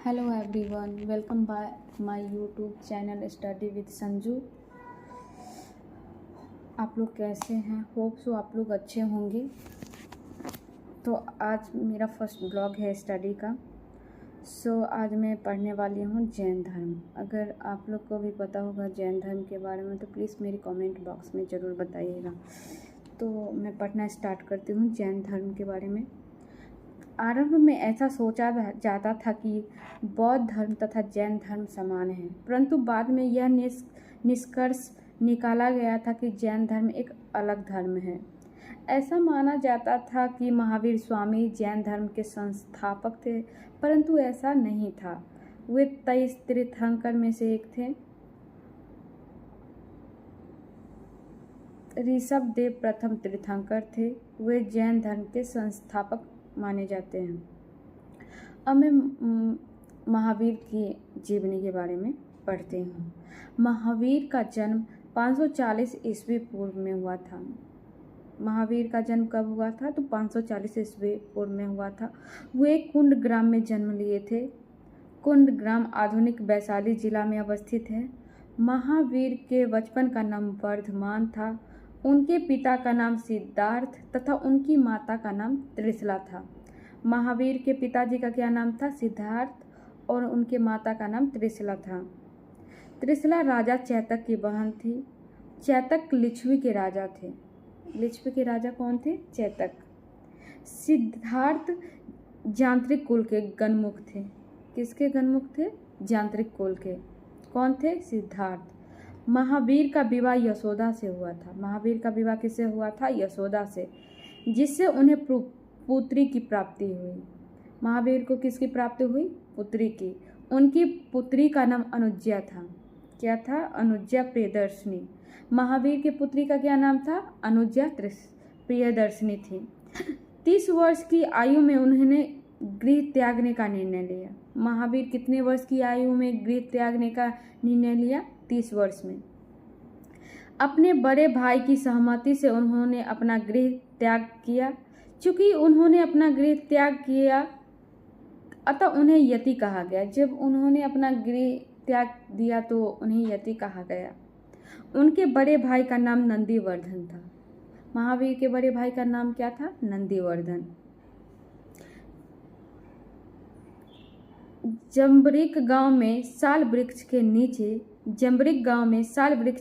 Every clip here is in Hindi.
Hello everyone, welcome by my YouTube channel study with Sanju. आप लोग कैसे हैं? होप सो आप लोग अच्छे होंगे। तो आज मेरा फर्स्ट ब्लॉग है स्टडी का। आज मैं पढ़ने वाली हूँ जैन धर्म। अगर आप लोग को भी पता होगा जैन धर्म के बारे में तो प्लीज़ मेरे कमेंट बॉक्स में ज़रूर बताइएगा। तो मैं पढ़ना स्टार्ट करती हूँ जैन धर्म के बारे में। आरंभ में ऐसा सोचा जाता था कि बौद्ध धर्म तथा जैन धर्म समान हैं, परंतु बाद में यह निष्कर्ष निकाला गया था कि जैन धर्म एक अलग धर्म है। ऐसा माना जाता था कि महावीर स्वामी जैन धर्म के संस्थापक थे, परंतु ऐसा नहीं था। वे 23 तीर्थंकर में से एक थे। ऋषभ देव प्रथम तीर्थंकर थे। वे जैन धर्म के संस्थापक माने जाते हैं। अब मैं महावीर की जीवनी के बारे में पढ़ती हूँ। महावीर का जन्म 540 ईस्वी पूर्व में हुआ था। महावीर का जन्म कब हुआ था? तो 540 ईस्वी पूर्व में हुआ था। वे कुंड ग्राम में जन्म लिए थे। कुंड ग्राम आधुनिक वैशाली जिला में अवस्थित है। महावीर के बचपन का नाम वर्धमान था। उनके पिता का नाम सिद्धार्थ तथा उनकी माता का नाम त्रिशला था। महावीर के पिताजी का क्या नाम था? सिद्धार्थ, और उनके माता का नाम त्रिशला था। त्रिशला राजा चैतक की बहन थी। चैतक लिच्छवी के राजा थे। लिच्छवी के राजा कौन थे? चैतक। सिद्धार्थ यांत्रिक कुल के गणमुख थे। किसके गणमुख थे? यांत्रिक कुल के। कौन थे? सिद्धार्थ। महावीर का विवाह यशोदा से हुआ था। महावीर का विवाह किससे हुआ था? यशोदा से, जिससे उन्हें पुत्री की प्राप्ति हुई। महावीर को किसकी प्राप्ति हुई? पुत्री की। उनकी पुत्री का नाम अनुज्ञा था। क्या था? अनुज्ञा प्रियदर्शनी। महावीर के पुत्री का क्या नाम था? अनुज्ञा प्रियदर्शनी थी। 30 वर्ष की आयु में उन्होंने गृह त्यागने का निर्णय लिया। महावीर कितने वर्ष की आयु में गृह त्यागने का निर्णय लिया? 30 वर्ष में। अपने बड़े भाई की सहमति से उन्होंने अपना गृह त्याग किया। चूंकि उन्होंने अपना गृह त्याग किया अतः उन्हें यति कहा गया। जब उन्होंने अपना गृह त्याग दिया तो उन्हें यति कहा गया। उनके बड़े भाई का नाम नंदीवर्धन था। महावीर के बड़े भाई का नाम क्या था? नंदीवर्धन। जंबरिक गांव में साल वृक्ष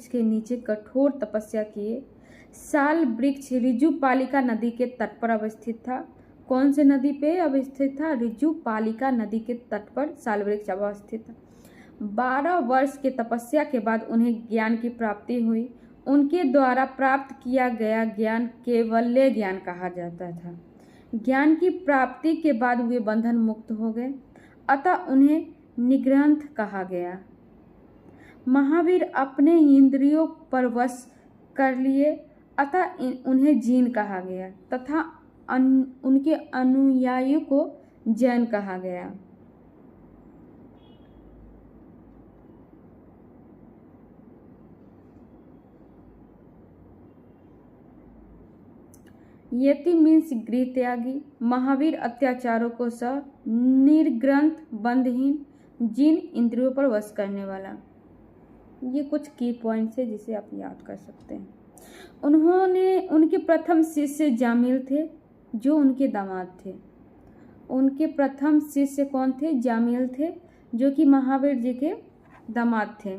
के नीचे कठोर तपस्या किए। साल वृक्ष ऋजुपालिका नदी के तट पर अवस्थित था। कौन से नदी पे अवस्थित था? ऋजुपालिका नदी के तट पर साल वृक्ष अवस्थित था। 12 वर्ष के तपस्या के बाद उन्हें ज्ञान की प्राप्ति हुई। उनके द्वारा प्राप्त किया गया ज्ञान कैवल्य ज्ञान कहा जाता था। ज्ञान की प्राप्ति के बाद वे बंधन मुक्त हो गए, अतः उन्हें निग्रंथ कहा गया। महावीर अपने इंद्रियों पर वश कर लिए, अतः उन्हें जीन कहा गया तथा उनके अनुयायियों को जैन कहा गया। यति मीन्स गृह त्यागी। महावीर अत्याचारों को सह निर्ग्रंथ, बंधहीन, जिन इंद्रियों पर वश करने वाला। ये कुछ की पॉइंट्स है जिसे आप याद कर सकते हैं। उनके प्रथम शिष्य जामिल थे जो उनके दामाद थे। उनके प्रथम शिष्य कौन थे? जामिल थे, जो कि महावीर जी के दामाद थे।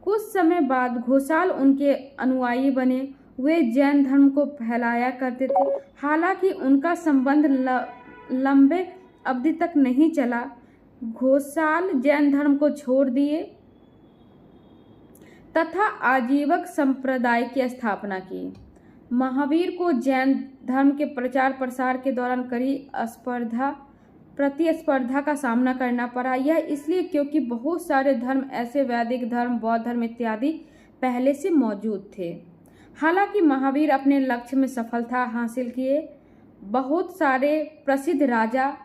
कुछ समय बाद घोषाल उनके अनुयायी बने। वे जैन धर्म को फैलाया करते थे। हालांकि उनका संबंध लंबे अवधि तक नहीं चला। घोषाल जैन धर्म को छोड़ दिए तथा आजीवक संप्रदाय की स्थापना की। महावीर को जैन धर्म के प्रचार प्रसार के दौरान कड़ी प्रतिस्पर्धा का सामना करना पड़ा। यह इसलिए क्योंकि बहुत सारे धर्म ऐसे वैदिक धर्म, बौद्ध धर्म इत्यादि पहले से मौजूद थे। हालांकि महावीर अपने लक्ष्य में सफलता हासिल किए। बहुत सारे प्रसिद्ध राजा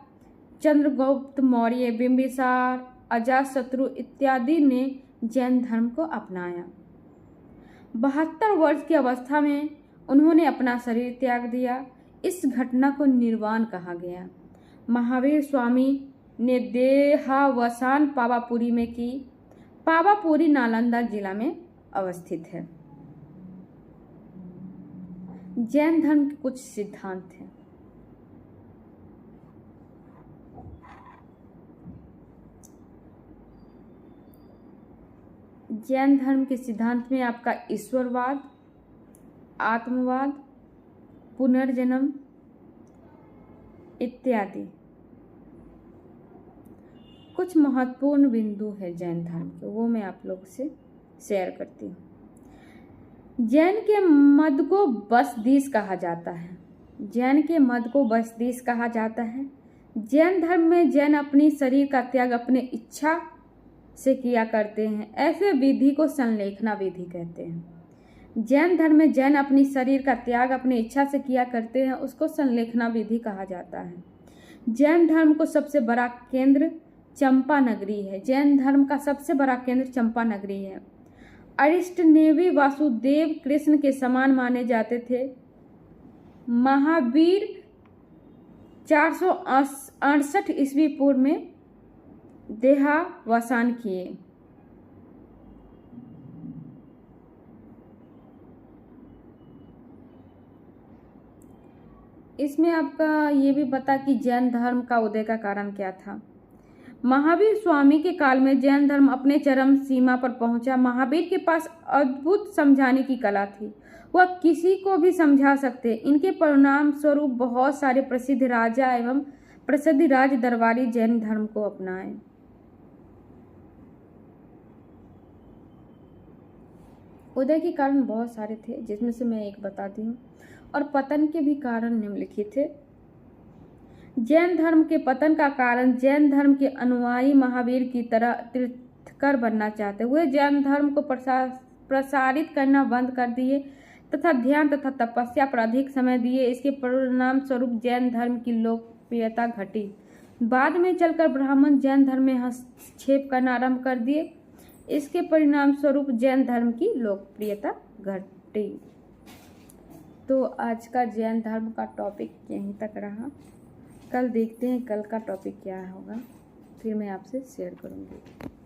चंद्रगुप्त मौर्य, बिंबिसार, अजातशत्रु इत्यादि ने जैन धर्म को अपनाया। 72 वर्ष की अवस्था में उन्होंने अपना शरीर त्याग दिया। इस घटना को निर्वाण कहा गया। महावीर स्वामी ने देहावसान पावापुरी में की। पावापुरी नालंदा जिला में अवस्थित है। जैन धर्म के कुछ सिद्धांत हैं। जैन धर्म के सिद्धांत में आपका ईश्वरवाद, आत्मवाद, पुनर्जन्म इत्यादि कुछ महत्वपूर्ण बिंदु है जैन धर्म के, वो मैं आप लोग से शेयर करती हूँ। जैन के मत को बसदीस कहा जाता है। जैन के मत को बसदीस कहा जाता है। जैन धर्म में जैन अपनी शरीर का त्याग अपने इच्छा से किया करते हैं। ऐसे विधि को संलेखना विधि कहते हैं। जैन धर्म में जैन अपनी शरीर का त्याग अपनी इच्छा से किया करते हैं, उसको संलेखना विधि कहा जाता है। जैन धर्म को सबसे बड़ा केंद्र चंपा नगरी है। जैन धर्म का सबसे बड़ा केंद्र चंपा नगरी है। अरिष्टनेमी वासुदेव कृष्ण के समान माने जाते थे। महावीर 468 ईस्वी पूर्व में देहावसान किए। इसमें आपका ये भी पता कि जैन धर्म का उदय का कारण क्या था। महावीर स्वामी के काल में जैन धर्म अपने चरम सीमा पर पहुंचा। महावीर के पास अद्भुत समझाने की कला थी। वह किसी को भी समझा सकते। इनके परिणाम स्वरूप बहुत सारे प्रसिद्ध राजा एवं प्रसिद्ध राज दरबारी जैन धर्म को अपनाए। उदय के कारण बहुत सारे थे, जिसमें से मैं एक बताती हूँ, और पतन के भी कारण निम्नलिखित थे। जैन धर्म के पतन का कारण जैन धर्म के अनुयायी महावीर की तरह तीर्थकर बनना चाहते हुए जैन धर्म को प्रसारित करना बंद कर दिए तथा ध्यान तथा तपस्या पर अधिक समय दिए। इसके परिणाम स्वरूप जैन धर्म की लोकप्रियता घटी। बाद में चलकर ब्राह्मण जैन धर्म में हस्तक्षेप करना आरंभ कर दिए। इसके परिणाम स्वरूप जैन धर्म की लोकप्रियता घटी। तो आज का जैन धर्म का टॉपिक यहीं तक रहा। कल देखते हैं कल का टॉपिक क्या होगा, फिर मैं आपसे शेयर करूँगी।